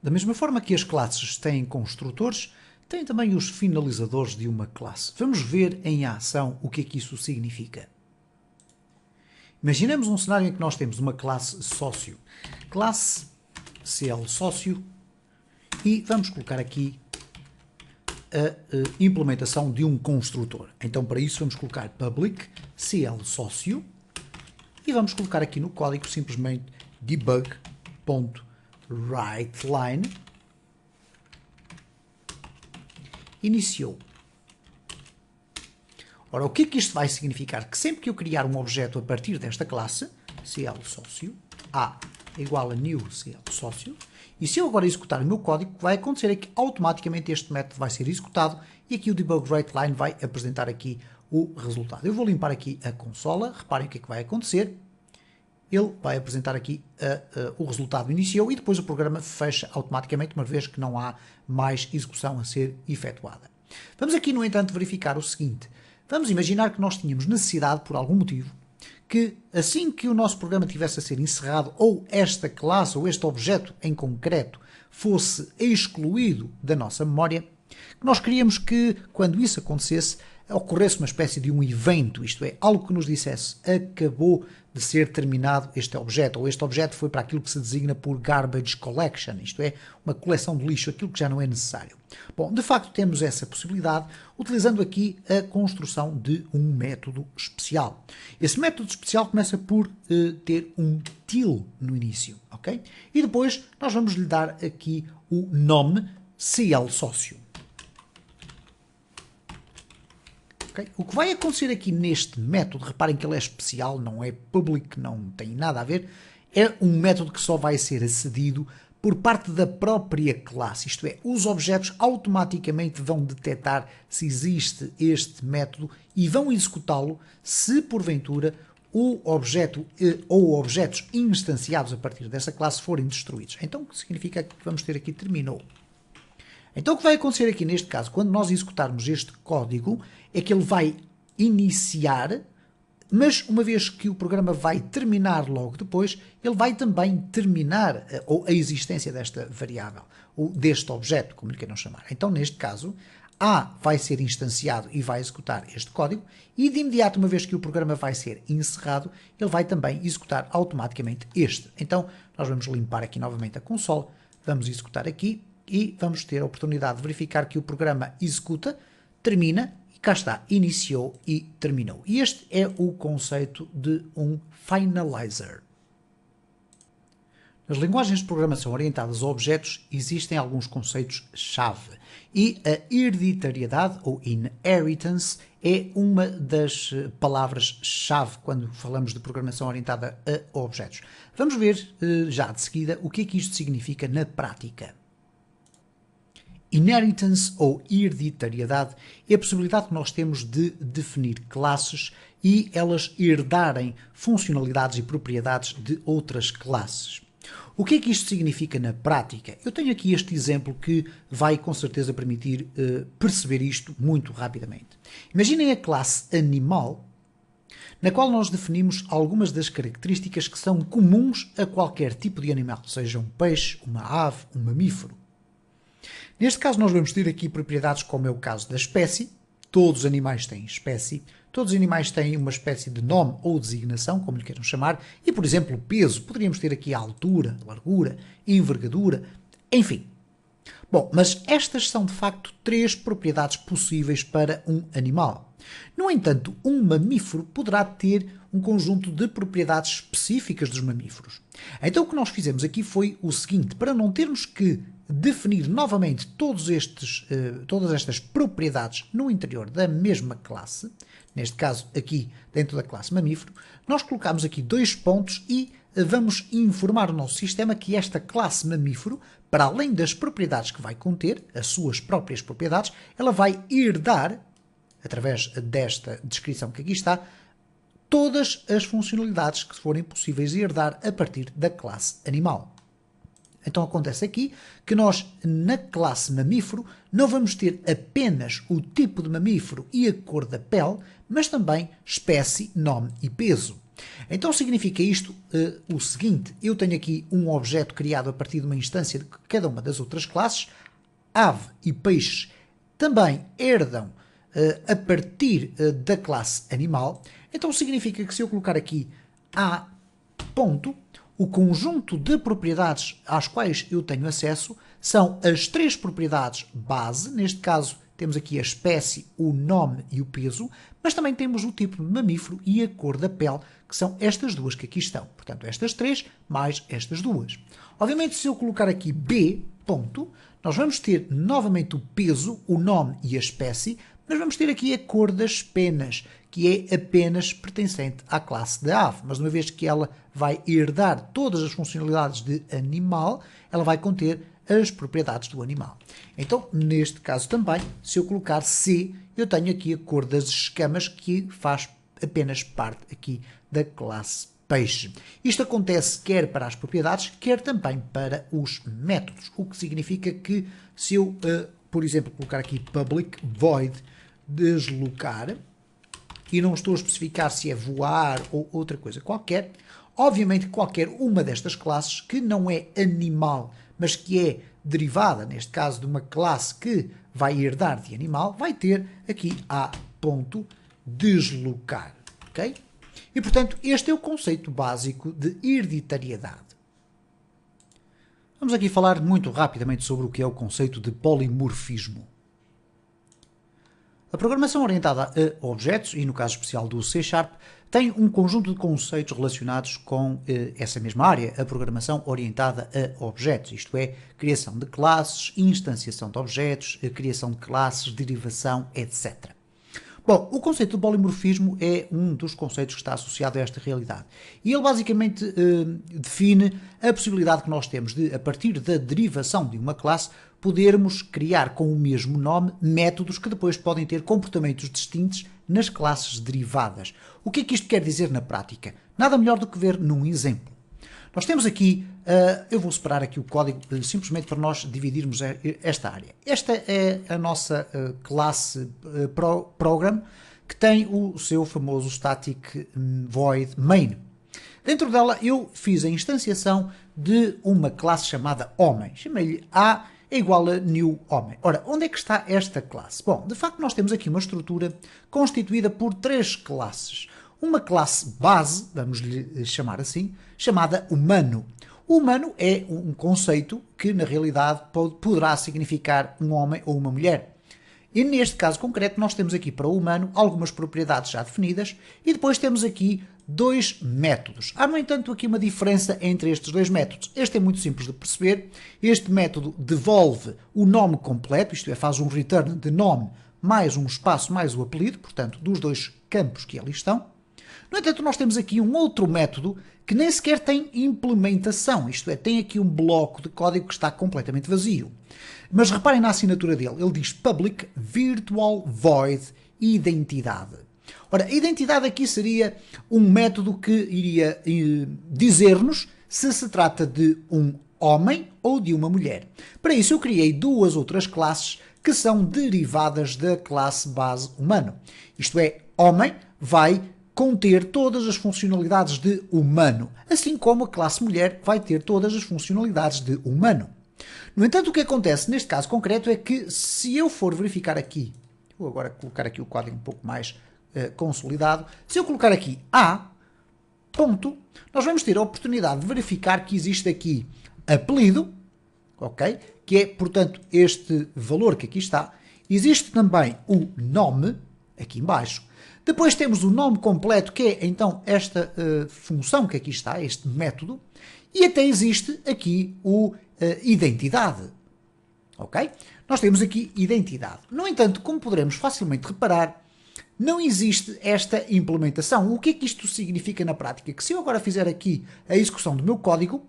Da mesma forma que as classes têm construtores, têm também os finalizadores de uma classe. Vamos ver em ação o que é que isso significa. Imaginemos um cenário em que nós temos uma classe sócio. Classe CL sócio e vamos colocar aqui a implementação de um construtor. Então para isso vamos colocar public CL sócio e vamos colocar aqui no código simplesmente debug.writeLine iniciou. Ora, o que é que isto vai significar? Que sempre que eu criar um objeto a partir desta classe, CL sócio, A igual a new CL sócio, e se eu agora executar o meu código, o que vai acontecer é que automaticamente este método vai ser executado e aqui o debug.writeLine vai apresentar aqui o resultado. Eu vou limpar aqui a consola, reparem o que é que vai acontecer. Ele vai apresentar aqui o resultado iniciou e depois o programa fecha automaticamente, uma vez que não há mais execução a ser efetuada. Vamos aqui, no entanto, verificar o seguinte. Vamos imaginar que nós tínhamos necessidade, por algum motivo, que assim que o nosso programa tivesse a ser encerrado, ou esta classe, ou este objeto em concreto, fosse excluído da nossa memória, nós queríamos que, quando isso acontecesse, ocorresse uma espécie de um evento, isto é, algo que nos dissesse acabou de ser terminado este objeto, ou este objeto foi para aquilo que se designa por garbage collection, isto é, uma coleção de lixo, aquilo que já não é necessário. Bom, de facto temos essa possibilidade utilizando aqui a construção de um método especial. Esse método especial começa por ter um till no início, ok? E depois nós vamos lhe dar aqui o nome CL sócio. Okay? O que vai acontecer aqui neste método, reparem que ele é especial, não é public, não tem nada a ver, é um método que só vai ser acedido por parte da própria classe, isto é, os objetos automaticamente vão detectar se existe este método e vão executá-lo se porventura o objeto ou objetos instanciados a partir dessa classe forem destruídos. Então, o que significa que vamos ter aqui terminou. Então o que vai acontecer aqui neste caso, quando nós executarmos este código, é que ele vai iniciar, mas uma vez que o programa vai terminar logo depois, ele vai também terminar a existência desta variável, ou deste objeto, como lhe queiram chamar. Então neste caso, A vai ser instanciado e vai executar este código, e de imediato, uma vez que o programa vai ser encerrado, ele vai também executar automaticamente este. Então nós vamos limpar aqui novamente a console, vamos executar aqui, e vamos ter a oportunidade de verificar que o programa executa, termina, e cá está, iniciou e terminou. E este é o conceito de um finalizer. Nas linguagens de programação orientadas a objetos existem alguns conceitos-chave e a hereditariedade ou inheritance é uma das palavras-chave quando falamos de programação orientada a objetos. Vamos ver já de seguida o que é que isto significa na prática. Inheritance ou hereditariedade é a possibilidade que nós temos de definir classes e elas herdarem funcionalidades e propriedades de outras classes. O que é que isto significa na prática? Eu tenho aqui este exemplo que vai com certeza permitir perceber isto muito rapidamente. Imaginem a classe animal, na qual nós definimos algumas das características que são comuns a qualquer tipo de animal, seja um peixe, uma ave, um mamífero. Neste caso nós vamos ter aqui propriedades como é o caso da espécie, todos os animais têm espécie, todos os animais têm uma espécie de nome ou designação, como lhe queiram chamar, e por exemplo o peso, poderíamos ter aqui a altura, largura, envergadura, enfim. Bom, mas estas são de facto três propriedades possíveis para um animal. No entanto, um mamífero poderá ter um conjunto de propriedades específicas dos mamíferos. Então o que nós fizemos aqui foi o seguinte, para não termos que definir novamente todas estas propriedades no interior da mesma classe, neste caso aqui dentro da classe mamífero, nós colocamos aqui dois pontos e vamos informar o nosso sistema que esta classe mamífero, para além das propriedades que vai conter, as suas próprias propriedades, ela vai herdar, através desta descrição que aqui está, todas as funcionalidades que forem possíveis de herdar a partir da classe animal. Então acontece aqui que nós, na classe mamífero, não vamos ter apenas o tipo de mamífero e a cor da pele, mas também espécie, nome e peso. Então significa isto o seguinte: eu tenho aqui um objeto criado a partir de uma instância de cada uma das outras classes. Ave e peixes também herdam a partir da classe animal. Então significa que se eu colocar aqui A ponto, o conjunto de propriedades às quais eu tenho acesso são as três propriedades base. Neste caso temos aqui a espécie, o nome e o peso, mas também temos o tipo de mamífero e a cor da pele, que são estas duas que aqui estão. Portanto, estas três mais estas duas. Obviamente, se eu colocar aqui B ponto, nós vamos ter novamente o peso, o nome e a espécie, mas vamos ter aqui a cor das penas, que é apenas pertencente à classe da ave. Mas uma vez que ela vai herdar todas as funcionalidades de animal, ela vai conter as propriedades do animal. Então, neste caso também, se eu colocar C, eu tenho aqui a cor das escamas, que faz apenas parte aqui da classe peixe. Isto acontece quer para as propriedades, quer também para os métodos, o que significa que se eu, por exemplo, colocar aqui public void deslocar, e não estou a especificar se é voar ou outra coisa qualquer, obviamente qualquer uma destas classes que não é animal, mas que é derivada, neste caso, de uma classe que vai herdar de animal, vai ter aqui a ponto deslocar, ok? E, portanto, este é o conceito básico de hereditariedade. Vamos aqui falar muito rapidamente sobre o que é o conceito de polimorfismo. A programação orientada a objetos, e no caso especial do C#, tem um conjunto de conceitos relacionados com essa mesma área, a programação orientada a objetos, isto é, criação de classes, instanciação de objetos, criação de classes, derivação, etc. Bom, o conceito de polimorfismo é um dos conceitos que está associado a esta realidade. E ele basicamente define a possibilidade que nós temos de, a partir da derivação de uma classe, podermos criar com o mesmo nome métodos que depois podem ter comportamentos distintos nas classes derivadas. O que é que isto quer dizer na prática? Nada melhor do que ver num exemplo. Nós temos aqui, eu vou separar aqui o código simplesmente para nós dividirmos esta área. Esta é a nossa classe program, que tem o seu famoso static void main. Dentro dela eu fiz a instanciação de uma classe chamada homem. Chamei-lhe A é igual a new homem. Ora, onde é que está esta classe? Bom, de facto nós temos aqui uma estrutura constituída por três classes. Uma classe base, vamos lhe chamar assim, chamada humano. O humano é um conceito que na realidade poderá significar um homem ou uma mulher. E neste caso concreto nós temos aqui para o humano algumas propriedades já definidas e depois temos aqui dois métodos. Há, no entanto, aqui uma diferença entre estes dois métodos. Este é muito simples de perceber. Este método devolve o nome completo, isto é, faz um return de nome mais um espaço mais o apelido, portanto, dos dois campos que ali estão. No entanto, nós temos aqui um outro método que nem sequer tem implementação, isto é, tem aqui um bloco de código que está completamente vazio. Mas reparem na assinatura dele, ele diz public virtual void identidade. Ora, a identidade aqui seria um método que iria dizer-nos se se trata de um homem ou de uma mulher. Para isso eu criei duas outras classes que são derivadas da classe base humano. Isto é, homem vai conter todas as funcionalidades de humano, assim como a classe mulher vai ter todas as funcionalidades de humano. No entanto, o que acontece neste caso concreto é que se eu for verificar aqui, vou agora colocar aqui o código um pouco mais consolidado, se eu colocar aqui A, ponto, nós vamos ter a oportunidade de verificar que existe aqui apelido, ok? Que é, portanto, este valor que aqui está. Existe também o nome, aqui em baixo. Depois temos o nome completo, que é então esta função que aqui está, este método. E até existe aqui o identidade. Ok? Nós temos aqui identidade. No entanto, como poderemos facilmente reparar, não existe esta implementação. O que é que isto significa na prática? Que se eu agora fizer aqui a execução do meu código,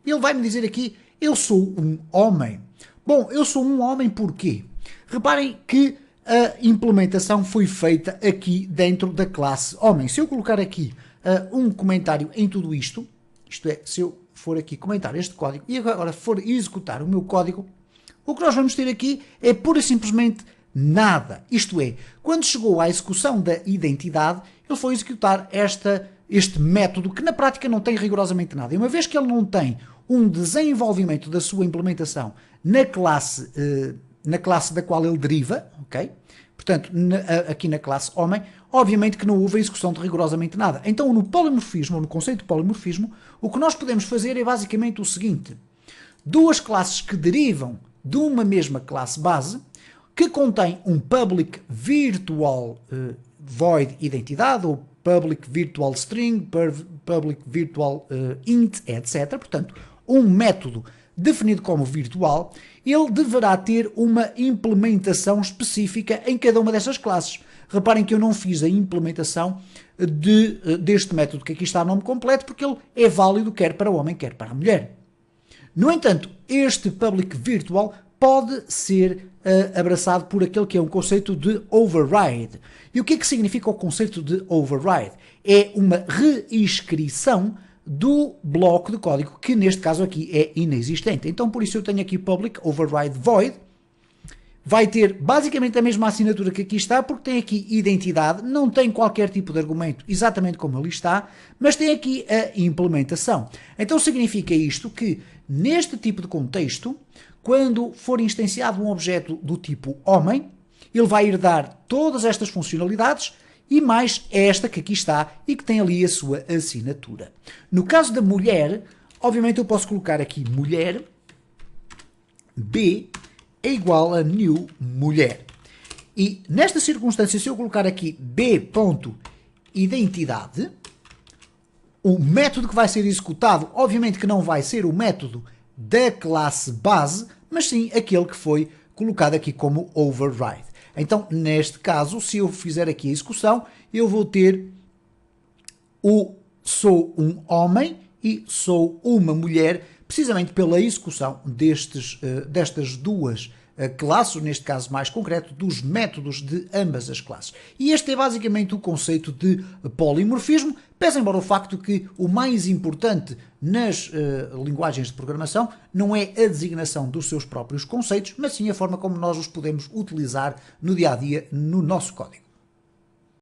ele vai me dizer aqui, eu sou um homem. Bom, eu sou um homem porquê? Reparem que a implementação foi feita aqui dentro da classe homem. Se eu colocar aqui um comentário em tudo isto, isto é, se eu for aqui comentar este código e agora for executar o meu código, o que nós vamos ter aqui é pura e simplesmente nada. Isto é, quando chegou à execução da identidade, ele foi executar esta este método que na prática não tem rigorosamente nada. E uma vez que ele não tem um desenvolvimento da sua implementação na classe da qual ele deriva, ok? Portanto, aqui na classe homem, obviamente que não houve a execução de rigorosamente nada. Então, no polimorfismo, ou no conceito de polimorfismo, o que nós podemos fazer é basicamente o seguinte: duas classes que derivam de uma mesma classe base, que contém um public virtual void identidade, ou public virtual string, public virtual int, etc. Portanto, um método definido como virtual, ele deverá ter uma implementação específica em cada uma destas classes. Reparem que eu não fiz a implementação deste método que aqui está o nome completo, porque ele é válido quer para o homem, quer para a mulher. No entanto, este public virtual pode ser abraçado por aquele que é um conceito de override. E o que é que significa o conceito de override? É uma reescrição do bloco de código, que neste caso aqui é inexistente. Então, por isso eu tenho aqui public override void. Vai ter basicamente a mesma assinatura que aqui está, porque tem aqui identidade, não tem qualquer tipo de argumento exatamente como ali está, mas tem aqui a implementação. Então significa isto que, neste tipo de contexto, quando for instanciado um objeto do tipo homem, ele vai herdar todas estas funcionalidades e mais esta que aqui está e que tem ali a sua assinatura. No caso da mulher, obviamente eu posso colocar aqui mulher, B é igual a new mulher. E nesta circunstância, se eu colocar aqui b.identidade, o método que vai ser executado, obviamente que não vai ser o método da classe base, mas sim aquele que foi colocado aqui como override. Então, neste caso, se eu fizer aqui a execução, eu vou ter sou um homem e sou uma mulher, precisamente pela execução destas duas classes, neste caso mais concreto, dos métodos de ambas as classes. E este é basicamente o conceito de polimorfismo, pese embora o facto que o mais importante nas linguagens de programação não é a designação dos seus próprios conceitos, mas sim a forma como nós os podemos utilizar no dia a dia no nosso código.